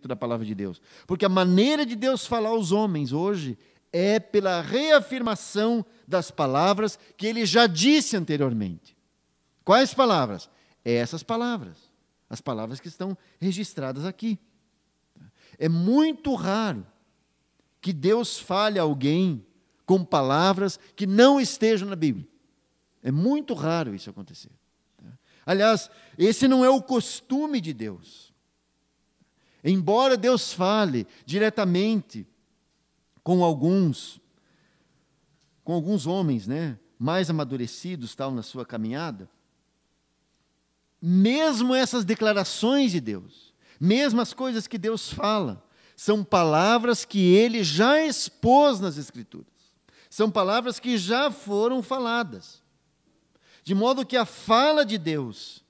da palavra de Deus. Porque a maneira de Deus falar aos homens hoje é pela reafirmação das palavras que ele já disse anteriormente. Quais palavras? Essas palavras. As palavras que estão registradas aqui. É muito raro que Deus fale a alguém com palavras que não estejam na Bíblia. É muito raro isso acontecer. Aliás, esse não é o costume de Deus. Embora Deus fale diretamente com alguns homens, mais amadurecidos, tal, na sua caminhada, mesmo essas declarações de Deus, mesmo as coisas que Deus fala, são palavras que Ele já expôs nas Escrituras. São palavras que já foram faladas. De modo que a fala de Deus,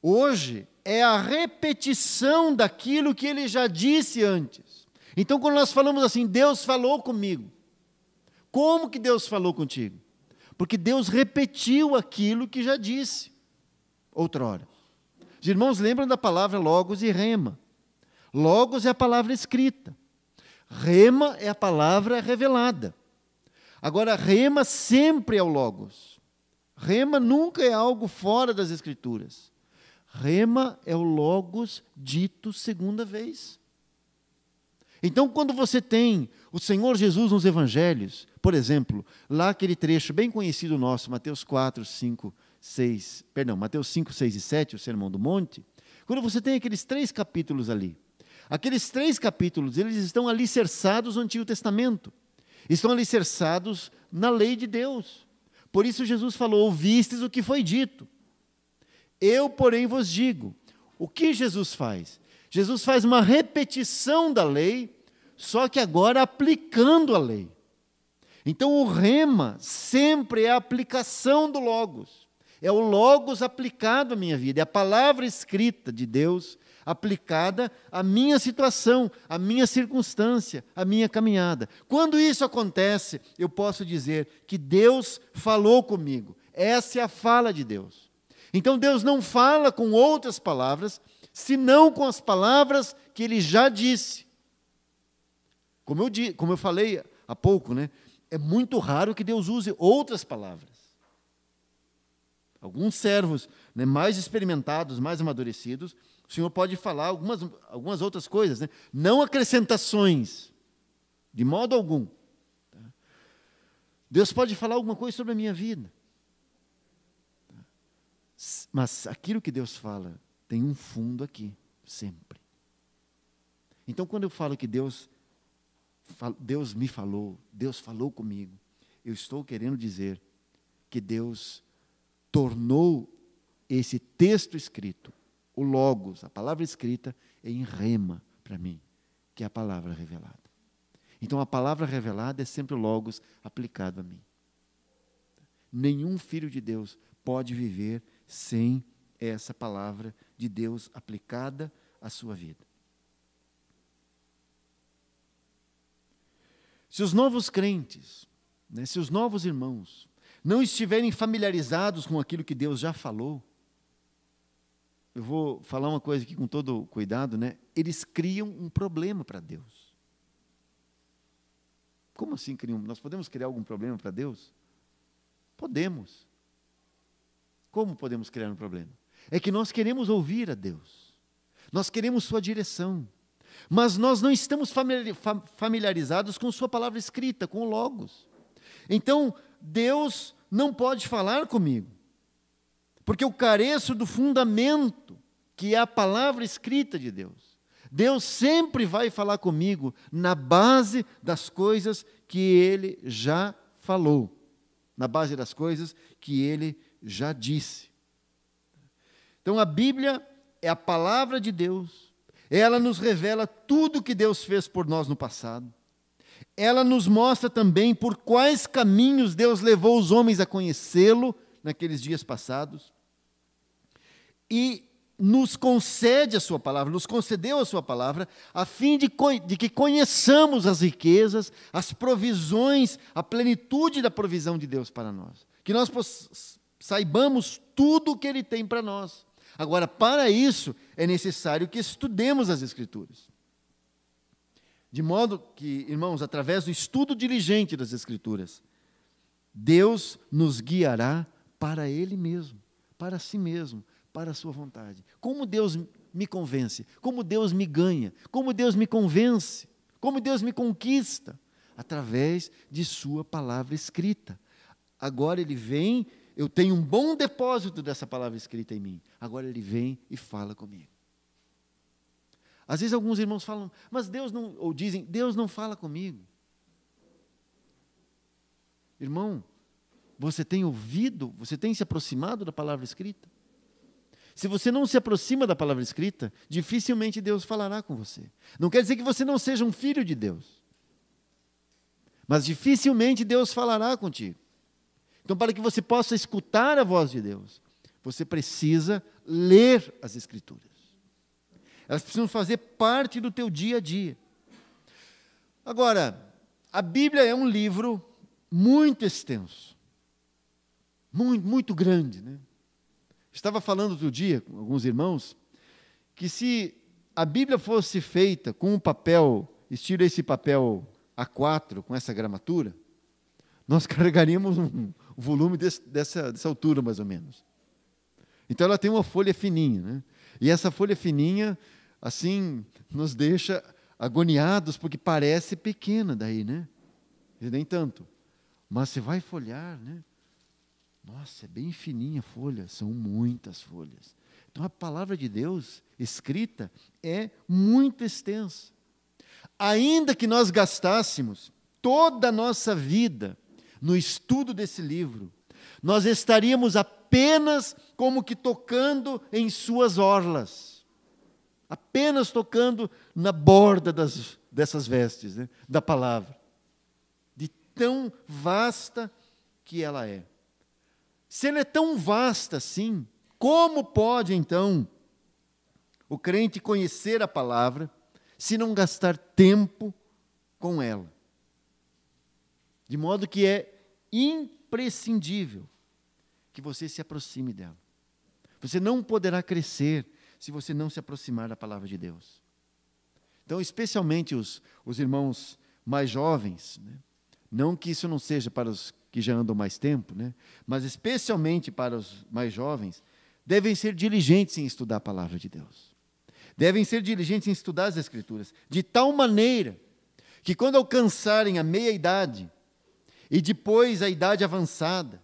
hoje, é a repetição daquilo que Ele já disse antes. Então, quando nós falamos assim, Deus falou comigo. Como que Deus falou contigo? Porque Deus repetiu aquilo que já disse outrora. Os irmãos lembram da palavra logos e rema. Logos é a palavra escrita. Rema é a palavra revelada. Agora, rema sempre é o logos. Rema nunca é algo fora das Escrituras. Rema é o logos dito segunda vez. Então, quando você tem o Senhor Jesus nos Evangelhos, por exemplo, lá aquele trecho bem conhecido nosso, Mateus 5, 6 e 7, o Sermão do Monte, quando você tem aqueles 3 capítulos ali, aqueles 3 capítulos, eles estão alicerçados no Antigo Testamento, estão alicerçados na lei de Deus. Por isso Jesus falou, ouvistes o que foi dito. Eu, porém, vos digo. O que Jesus faz? Jesus faz uma repetição da lei, só que agora aplicando a lei. Então, o rema sempre é a aplicação do logos. É o logos aplicado à minha vida. É a palavra escrita de Deus aplicada à minha situação, à minha circunstância, à minha caminhada. Quando isso acontece, eu posso dizer que Deus falou comigo. Essa é a fala de Deus. Então, Deus não fala com outras palavras, senão com as palavras que Ele já disse. Como eu falei há pouco, é muito raro que Deus use outras palavras. Alguns servos mais experimentados, mais amadurecidos, o Senhor pode falar algumas outras coisas, não acrescentações, de modo algum. Deus pode falar alguma coisa sobre a minha vida. Mas aquilo que Deus fala tem um fundo aqui, sempre. Então, quando eu falo que Deus me falou, Deus falou comigo, eu estou querendo dizer que Deus tornou esse texto escrito, o logos, a palavra escrita, em rema para mim, que é a palavra revelada. Então, a palavra revelada é sempre o logos aplicado a mim. Nenhum filho de Deus pode viver sem essa palavra de Deus aplicada à sua vida. Se os novos crentes, se os novos irmãos, não estiverem familiarizados com aquilo que Deus já falou, eu vou falar uma coisa aqui com todo cuidado, eles criam um problema para Deus. Como assim criam? Nós podemos criar algum problema para Deus? Podemos. Como podemos criar um problema? É que nós queremos ouvir a Deus. Nós queremos sua direção. Mas nós não estamos familiarizados com sua palavra escrita, com o logos. Então, Deus não pode falar comigo, porque eu careço do fundamento, que é a palavra escrita de Deus. Deus sempre vai falar comigo na base das coisas que Ele já falou, na base das coisas que Ele já disse. Então, a Bíblia é a palavra de Deus, ela nos revela tudo o que Deus fez por nós no passado. Ela nos mostra também por quais caminhos Deus levou os homens a conhecê-lo naqueles dias passados. E nos concede a sua palavra, nos concedeu a sua palavra, a fim de que conheçamos as riquezas, as provisões, a plenitude da provisão de Deus para nós. Que nós saibamos tudo o que Ele tem para nós. Agora, para isso, é necessário que estudemos as Escrituras. De modo que, irmãos, através do estudo diligente das Escrituras, Deus nos guiará para Ele mesmo, para si mesmo, para a sua vontade. Como Deus me convence, como Deus me ganha, como Deus me convence, como Deus me conquista, através de sua palavra escrita. Agora Ele vem, eu tenho um bom depósito dessa palavra escrita em mim, agora Ele vem e fala comigo. Às vezes alguns irmãos falam, mas Deus não, ou dizem, Deus não fala comigo. Irmão, você tem ouvido, você tem se aproximado da palavra escrita? Se você não se aproxima da palavra escrita, dificilmente Deus falará com você. Não quer dizer que você não seja um filho de Deus, mas dificilmente Deus falará contigo. Então, para que você possa escutar a voz de Deus, você precisa ler as Escrituras. Elas precisam fazer parte do teu dia a dia. Agora, a Bíblia é um livro muito extenso, muito grande, né? Estava falando outro dia com alguns irmãos que se a Bíblia fosse feita com um papel, estilo esse papel A4, com essa gramatura, nós carregaríamos um volume dessa altura, mais ou menos. Então, ela tem uma folha fininha, né? E essa folha fininha, assim, nos deixa agoniados, porque parece pequena daí, né? E nem tanto. Mas você vai folhear, né? Nossa, é bem fininha a folha, são muitas folhas. Então, a palavra de Deus escrita é muito extensa. Ainda que nós gastássemos toda a nossa vida no estudo desse livro, nós estaríamos apenas como que tocando em suas orlas, apenas tocando na borda dessas vestes, né, da palavra, de tão vasta que ela é. Se ela é tão vasta assim, como pode então o crente conhecer a palavra se não gastar tempo com ela? De modo que é imprescindível que você se aproxime dela. Você não poderá crescer se você não se aproximar da palavra de Deus. Então, especialmente os irmãos mais jovens, né? Não que isso não seja para os que já andam mais tempo, né? Mas especialmente para os mais jovens, devem ser diligentes em estudar a palavra de Deus. Devem ser diligentes em estudar as Escrituras, de tal maneira que quando alcançarem a meia-idade, e depois a idade avançada,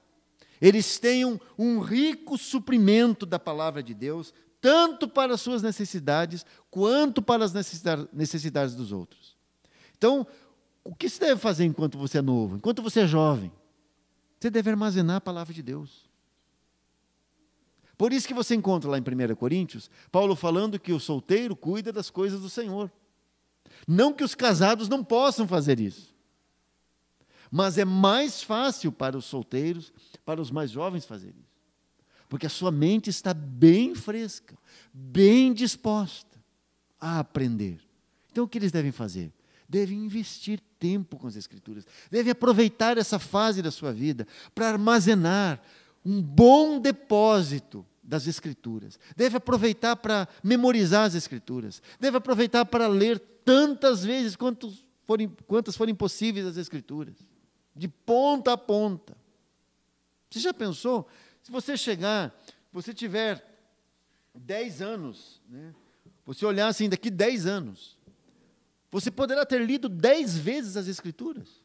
eles tenham um rico suprimento da palavra de Deus, tanto para as suas necessidades, quanto para as necessidades dos outros. Então, o que você deve fazer enquanto você é novo, enquanto você é jovem? Você deve armazenar a palavra de Deus. Por isso que você encontra lá em 1 Coríntios, Paulo falando que o solteiro cuida das coisas do Senhor. Não que os casados não possam fazer isso. Mas é mais fácil para os solteiros, para os mais jovens fazerem isso. Porque a sua mente está bem fresca, bem disposta a aprender. Então, o que eles devem fazer? Devem investir tempo com as Escrituras. Devem aproveitar essa fase da sua vida para armazenar um bom depósito das Escrituras. Deve aproveitar para memorizar as Escrituras. Deve aproveitar para ler tantas vezes quantas forem possíveis as Escrituras. De ponta a ponta. Você já pensou? Se você você tiver 10 anos, né? Você olhar assim, daqui 10 anos, você poderá ter lido 10 vezes as Escrituras.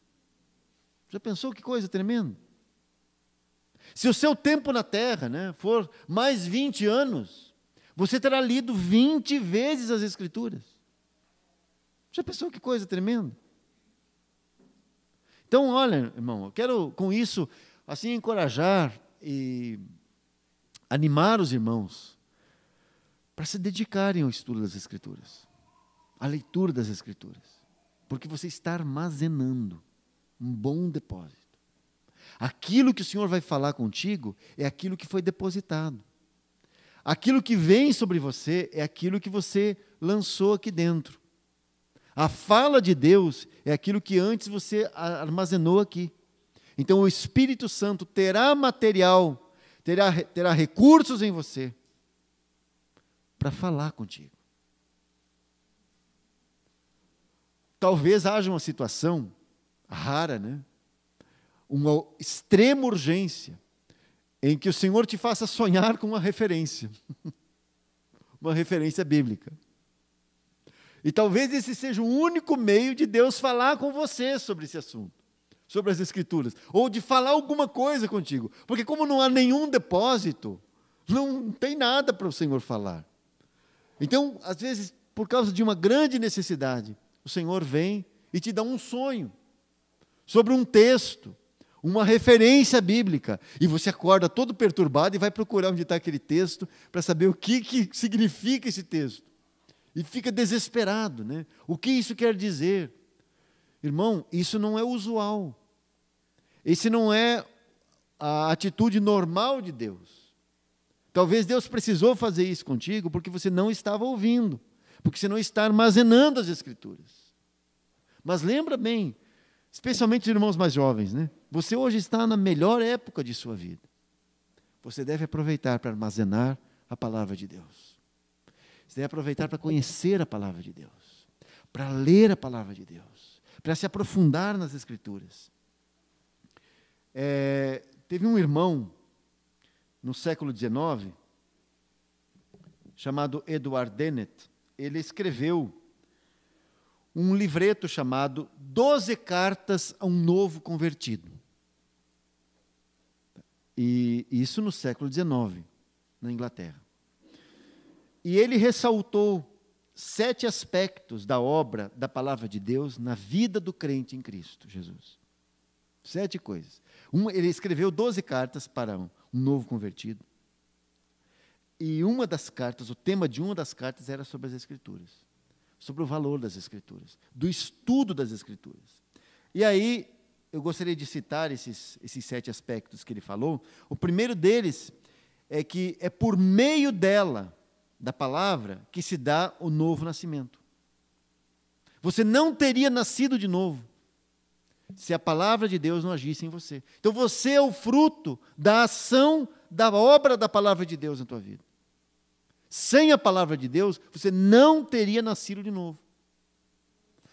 Já pensou que coisa tremenda? Se o seu tempo na terra, né, for mais 20 anos, você terá lido 20 vezes as Escrituras. Já pensou que coisa tremenda? Então, olha, irmão, eu quero com isso assim encorajar e animar os irmãos para se dedicarem ao estudo das Escrituras, à leitura das Escrituras, porque você está armazenando um bom depósito. Aquilo que o Senhor vai falar contigo é aquilo que foi depositado. Aquilo que vem sobre você é aquilo que você lançou aqui dentro. A fala de Deus é aquilo que antes você armazenou aqui. Então o Espírito Santo terá material, terá recursos em você para falar contigo. talvez haja uma situação rara, né? Uma extrema urgência, em que o Senhor te faça sonhar com uma referência bíblica. E talvez esse seja o único meio de Deus falar com você sobre esse assunto, sobre as Escrituras, ou de falar alguma coisa contigo, porque como não há nenhum depósito, não tem nada para o Senhor falar. Então, às vezes, por causa de uma grande necessidade, o Senhor vem e te dá um sonho sobre um texto, uma referência bíblica, e você acorda todo perturbado e vai procurar onde está aquele texto para saber o que significa esse texto. E fica desesperado, né? O que isso quer dizer? Irmão, isso não é usual. Esse não é a atitude normal de Deus. Talvez Deus precisou fazer isso contigo porque você não estava ouvindo, porque você não está armazenando as Escrituras. Mas lembra bem, especialmente os irmãos mais jovens, né? Você hoje está na melhor época de sua vida. Você deve aproveitar para armazenar a palavra de Deus. Você deve aproveitar para conhecer a palavra de Deus, para ler a palavra de Deus, para se aprofundar nas Escrituras. Teve um irmão no século XIX, chamado Edward Dennett. Ele escreveu um livreto chamado 12 Cartas a um Novo Convertido. E isso no século XIX, na Inglaterra. E ele ressaltou 7 aspectos da obra da palavra de Deus na vida do crente em Cristo Jesus. 7 coisas. Ele escreveu 12 cartas para um novo convertido. E uma das cartas, o tema de uma das cartas era sobre as Escrituras, sobre o valor das Escrituras, do estudo das Escrituras. E aí, eu gostaria de citar esses 7 aspectos que ele falou. O primeiro deles é que é por meio dela, da palavra, que se dá o novo nascimento. Você não teria nascido de novo se a palavra de Deus não agisse em você. Então você é o fruto da ação, da obra da palavra de Deus na tua vida. Sem a palavra de Deus, você não teria nascido de novo.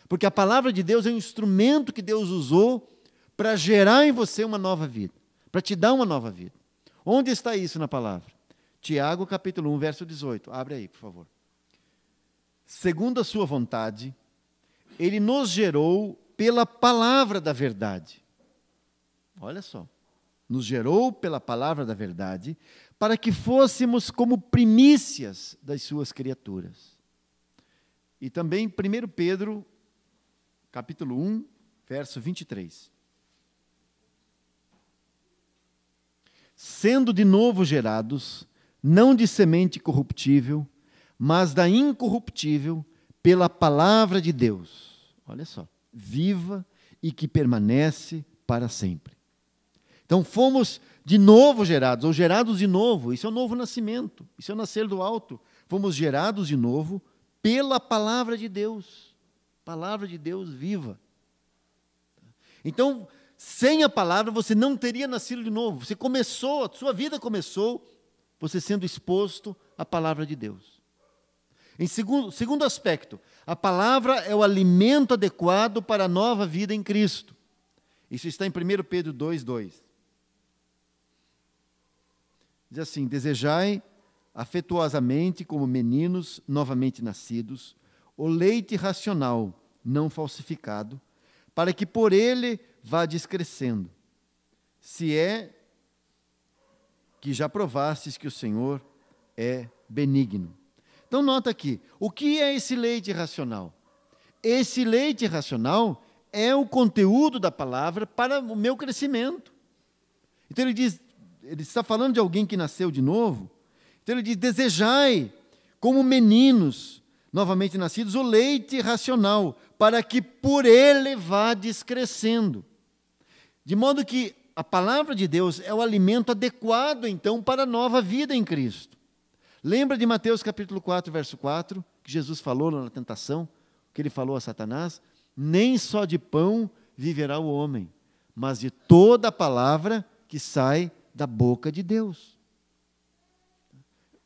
Porque a palavra de Deus é um instrumento que Deus usou para gerar em você uma nova vida, para te dar uma nova vida. Onde está isso na palavra? Tiago, capítulo 1, verso 18. Abre aí, por favor. Segundo a sua vontade, ele nos gerou pela palavra da verdade. Olha só. Nos gerou pela palavra da verdade, para que fôssemos como primícias das suas criaturas. E também 1 Pedro, capítulo 1, verso 23. Sendo de novo gerados, não de semente corruptível, mas da incorruptível, pela palavra de Deus. Olha só, viva e que permanece para sempre. Então fomos de novo gerados, ou gerados de novo, isso é o novo nascimento, isso é o nascer do alto. Fomos gerados de novo pela palavra de Deus viva. Então, sem a palavra você não teria nascido de novo. Você começou, a sua vida começou você sendo exposto à palavra de Deus. Em segundo aspecto, a palavra é o alimento adequado para a nova vida em Cristo. Isso está em 1 Pedro 2:2. Diz assim: desejai afetuosamente como meninos novamente nascidos, o leite racional, não falsificado, para que por ele vá descrescendo, se é que já provastes que o Senhor é benigno. Então nota aqui, o que é esse leite racional? Esse leite racional é o conteúdo da palavra para o meu crescimento. Então ele está falando de alguém que nasceu de novo. Então ele diz: desejai como meninos novamente nascidos o leite racional, para que por ele vá descrescendo. De modo que a palavra de Deus é o alimento adequado, então, para a nova vida em Cristo. Lembra de Mateus capítulo 4, verso 4, que Jesus falou na tentação, que ele falou a Satanás? Nem só de pão viverá o homem, mas de toda a palavra que sai da boca de Deus.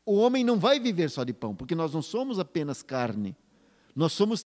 O homem não vai viver só de pão, porque nós não somos apenas carne, nós somos